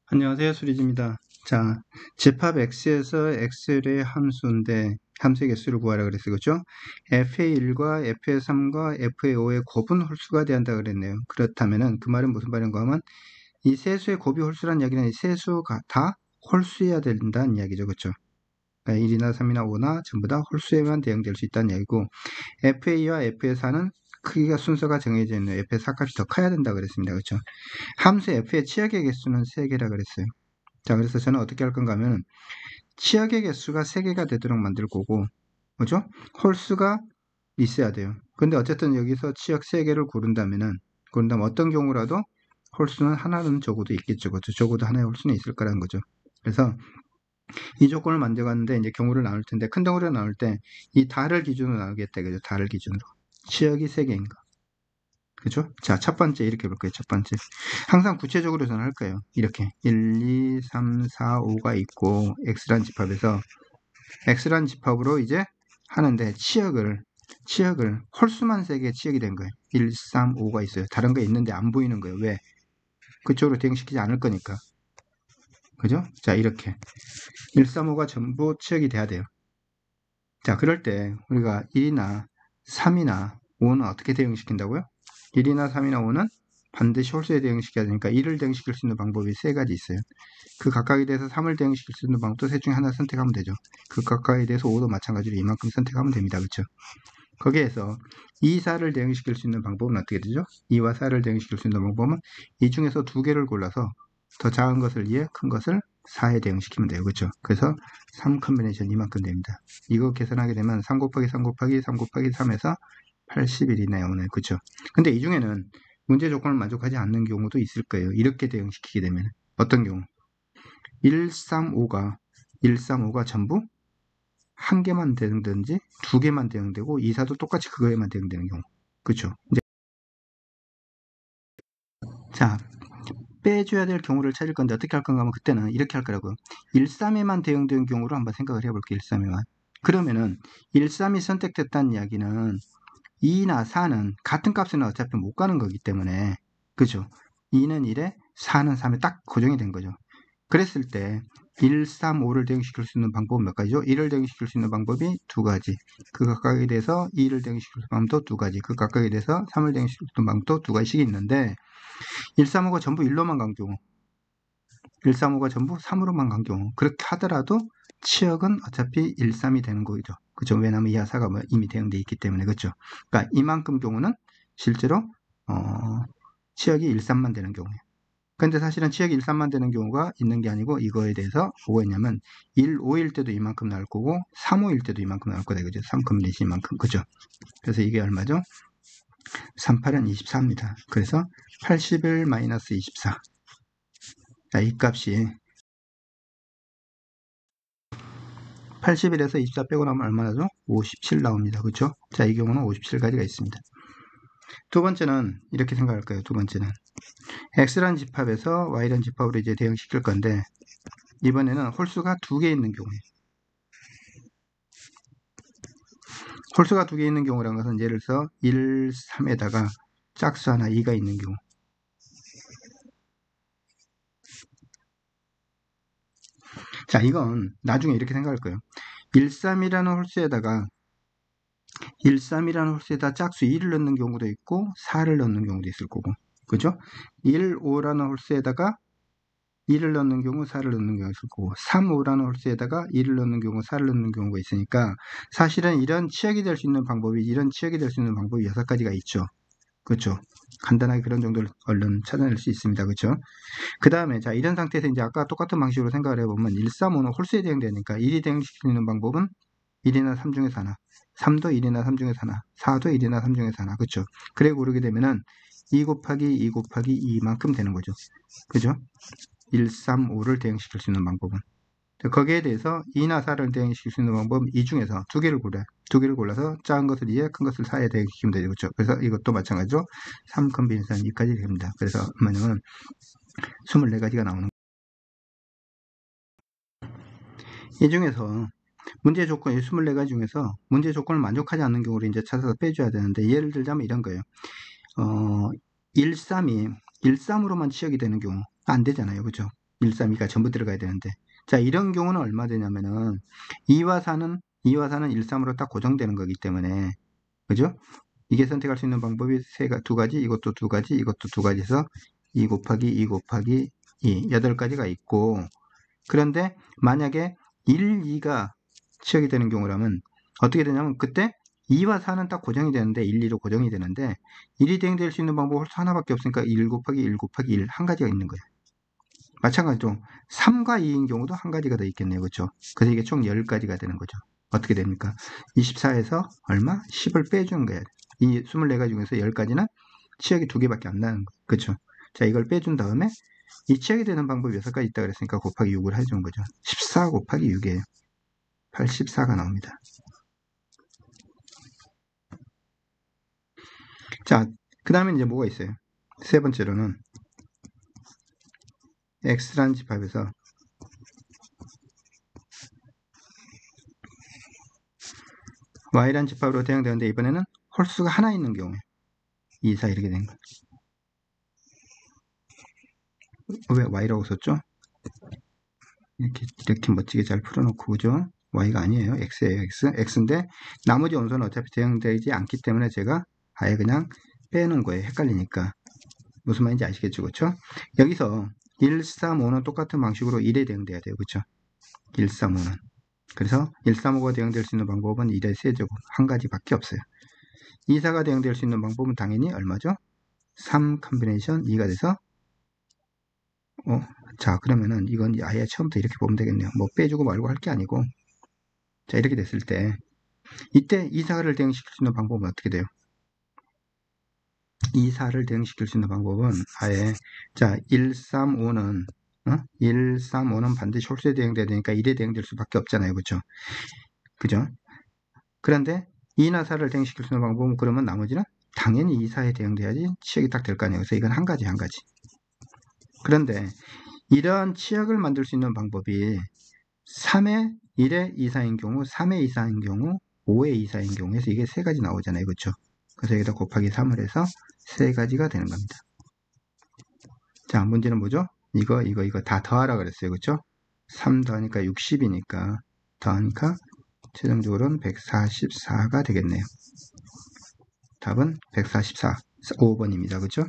안녕하세요. 수리지입니다. 자, 집합 x에서 x의 함수인데 함수의 개수를 구하라 그랬어요. 그렇죠? f의 1과 f의 3과 f의 5의 곱은 홀수가 돼야 그랬네요. 그렇다면은 그 말은 무슨 말인가 하면 이 세수의 곱이 홀수란 이야기는 이 세수가 다 홀수여야 된다는 이야기죠. 그렇죠? 그러니까 1이나 3이나 5나 전부 다 홀수에만 대응될 수 있다는 이야기고, f의 2와 f의 4는 크기가 순서가 정해져 있는 f의 4값이 더 커야 된다 그랬습니다. 그렇죠? 함수 f의 치역의 개수는 3개라 그랬어요. 자, 그래서 저는 어떻게 할 건가 하면 치역의 개수가 3개가 되도록 만들 거고, 그죠? 홀수가 있어야 돼요. 근데 어쨌든 여기서 치역 3개를 고른다면 어떤 경우라도 홀수는 하나는 적어도 있겠죠. 그죠? 적어도 하나의 홀수는 있을 거라는 거죠. 그래서 이 조건을 만들어갔는데 이제 경우를 나눌 텐데, 큰 경우를 나눌 때 이 달을 기준으로 나누겠다. 그죠? 달을 기준으로. 치역이 3개인 거. 그죠? 자, 첫 번째 이렇게 볼게요. 첫 번째. 항상 구체적으로 저는 할 거예요. 이렇게 1, 2, 3, 4, 5가 있고 x란 집합에서 x란 집합으로 이제 하는데 치역을 홀수만 3개 치역이 된 거예요. 1, 3, 5가 있어요. 다른 거 있는데 안 보이는 거예요. 왜? 그쪽으로 대응시키지 않을 거니까. 그죠? 자, 이렇게 1, 3, 5가 전부 치역이 돼야 돼요. 자, 그럴 때 우리가 1이나 3이나 5는 어떻게 대응시킨다고요? 1이나 3이나 5는 반드시 홀수에 대응시켜야 되니까 1을 대응시킬 수 있는 방법이 3가지 있어요. 그 각각에 대해서 3을 대응시킬 수 있는 방법도 셋 중에 하나 선택하면 되죠. 그 각각에 대해서 5도 마찬가지로 이만큼 선택하면 됩니다. 그렇죠? 거기에서 2, 4를 대응시킬 수 있는 방법은 어떻게 되죠? 2와 4를 대응시킬 수 있는 방법은 이 중에서 2개를 골라서 더 작은 것을 2에 큰 것을 4에 대응시키면 돼요. 그렇죠? 그래서 3 컨비네이션 이만큼 됩니다. 이거 계산하게 되면 3 곱하기 3 곱하기 3 곱하기 3에서 81이네요. 오늘. 그렇죠? 근데 이 중에는 문제 조건을 만족하지 않는 경우도 있을 거예요. 이렇게 대응시키게 되면. 어떤 경우? 135가 전부 한 개만 대응되는지 두 개만 대응되고 2, 4도 똑같이 그거에만 대응되는 경우. 그렇죠? 이제 자, 빼줘야 될 경우를 찾을 건데 어떻게 할 건가 하면 그때는 이렇게 할 거라고요. 1, 3에만 대응되는 경우로 한번 생각을 해볼게요. 1, 3에만. 그러면은 1, 3이 선택됐다는 이야기는 2나 4는 같은 값에는 어차피 못 가는 거기 때문에, 그죠? 2는 1에 4는 3에 딱 고정이 된 거죠. 그랬을 때 1, 3, 5를 대응시킬 수 있는 방법은 몇 가지죠? 1을 대응시킬 수 있는 방법이 2가지. 그 각각에 대해서 2를 대응시킬 수 있는 방법도 2가지. 그 각각에 대해서 3을 대응시킬 수 있는 방법도 2가지씩 있는데 1, 3, 5가 전부 1로만 간 경우, 1, 3, 5가 전부 3으로만 간 경우, 그렇게 하더라도 치역은 어차피 1, 3이 되는 거죠. 그죠? 왜냐하면 2와 4가 이미 대응되어 있기 때문에. 그죠? 그러니까 이만큼 경우는 실제로 치역이 1, 3만 되는 경우예요. 근데 사실은 치역이 1, 3만 되는 경우가 있는 게 아니고 이거에 대해서 뭐가 있냐면 1, 5일 때도 이만큼 나올 거고 3, 5일 때도 이만큼 나올 거다. 그죠? 3 컨비네이션 이만큼. 그죠? 그래서 이게 얼마죠? 3, 8은 24입니다. 그래서 81 마이너스 24. 자, 이 값이 81에서 24 빼고 나면 얼마나죠? 57 나옵니다. 그렇죠? 자, 이 경우는 57가지가 있습니다. 두 번째는 이렇게 생각할 거예요. 두 번째는 x라는 집합에서 y라는 집합으로 이제 대응시킬 건데 이번에는 홀수가 2개 있는 경우에, 홀수가 2개 있는 경우라는 것은 예를 들어서 1, 3에다가 짝수 하나 2가 있는 경우. 자, 이건 나중에 이렇게 생각할 거예요. 1, 3이라는 홀수에다 짝수 2를 넣는 경우도 있고 4를 넣는 경우도 있을 거고. 그죠? 1, 5라는 홀수에다가 2를 넣는 경우 4를 넣는 경우가 있을 거고 3, 5라는 홀수에다가 2를 넣는 경우 4를 넣는 경우가 있으니까 사실은 이런 치역이 될 수 있는 방법이 6가지가 있죠. 그렇죠? 간단하게 그런 정도를 얼른 찾아낼 수 있습니다. 그렇죠? 그 다음에 자, 이런 상태에서 이제 아까 똑같은 방식으로 생각을 해보면 1, 3, 5는 홀수에 대응되니까 1이 대응시키는 방법은 1이나 3 중에서 하나, 3도 1이나 3 중에서 하나, 4도 1이나 3 중에서 하나. 그렇죠? 그래 고르게 되면은 2 곱하기 2 곱하기 2만큼 되는 거죠. 그죠? 1, 3, 5를 대응시킬 수 있는 방법은. 거기에 대해서 2나 4를 대응시킬 수 있는 방법은 이 중에서 2개를 골라요. 2개를 골라서 작은 것을 2에 큰 것을 4에 대응시키면 되죠. 그렇죠? 그래서 이것도 마찬가지로 3 컨비네이션 2까지 됩니다. 그래서 뭐냐면 24가지가 나오는 거예요. 이 중에서 문제 조건, 24가지 중에서 문제 조건을 만족하지 않는 경우를 이제 찾아서 빼줘야 되는데 예를 들자면 이런 거예요. 1, 3이 1, 3으로만 치역이 되는 경우 안 되잖아요. 그죠? 1, 3, 2가 전부 들어가야 되는데. 자, 이런 경우는 얼마 되냐면은 2와 4는 1, 3으로 딱 고정되는 거기 때문에, 그죠? 이게 선택할 수 있는 방법이 두 가지, 이것도 두 가지, 이것도 두 가지에서 2 곱하기 2 곱하기 2, 8가지가 있고, 그런데 만약에 1, 2가 취역이 되는 경우라면 어떻게 되냐면 그때 2와 4는 딱 고정이 되는데 1, 2로 고정이 되는데 1이 대응될 수 있는 방법은 하나밖에 없으니까 1 곱하기 1 곱하기 1 한 가지가 있는 거예요. 마찬가지로 3과 2인 경우도 한 가지가 더 있겠네요. 그렇죠? 그래서 이게 총 10가지가 되는 거죠. 어떻게 됩니까? 24에서 얼마? 10을 빼주는 거예요. 이 24가지 중에서 10가지는 치역이 2개밖에 안 나는 거예요. 그렇죠? 자, 이걸 빼준 다음에 이 치역이 되는 방법이 6가지 있다 그랬으니까 곱하기 6을 해준 거죠. 14 곱하기 6이에요. 84가 나옵니다. 자, 그 다음에 이제 뭐가 있어요? 세 번째로는 x라는 집합에서 y라는 집합으로 대응되는데 이번에는 홀수가 하나 있는 경우에 2, 4 이렇게 된 거예요. 왜 y라고 썼죠? 이렇게 멋지게 잘 풀어놓고, 그죠? y가 아니에요. x예요. x인데 나머지 원소는 어차피 대응되지 않기 때문에 제가 아예 그냥 빼는 거예요. 헷갈리니까. 무슨 말인지 아시겠죠? 그렇죠? 여기서 1, 3, 5는 똑같은 방식으로 1에 대응돼야 돼요. 그렇죠? 1, 3, 5는. 그래서 1, 3, 5가 대응될 수 있는 방법은 1의 세제곱 한 가지밖에 없어요. 2, 4가 대응될 수 있는 방법은 당연히 얼마죠? 3 컨비네이션 2가 돼서 자, 그러면은 이건 아예 처음부터 이렇게 보면 되겠네요. 뭐 빼주고 말고 할 게 아니고, 자, 이렇게 됐을 때 이때 2, 4를 대응시킬 수 있는 방법은 어떻게 돼요? 2, 4를 대응시킬 수 있는 방법은 아예, 자, 1, 3, 5는 1, 3, 5는 반드시 홀수에 대응돼야 되니까 1에 대응될 수밖에 없잖아요. 그렇죠? 그죠? 그런데 2나 4를 대응시킬 수 있는 방법은 그러면 나머지는 당연히 2, 4에 대응돼야지 치역이 딱 될 거 아니에요. 그래서 이건 한 가지. 그런데 이러한 치역을 만들 수 있는 방법이 3의 1의 이사인 경우, 3의 이사인 경우, 5의 이사인 경우에서 이게 세 가지 나오잖아요. 그렇죠? 그래서 여기다 곱하기 3을 해서 세 가지가 되는 겁니다. 자, 문제는 뭐죠? 이거 다 더하라 그랬어요. 그렇죠? 3 더하니까 60이니까 더하니까 최종적으로는 144가 되겠네요. 답은 144, 5번입니다. 그렇죠?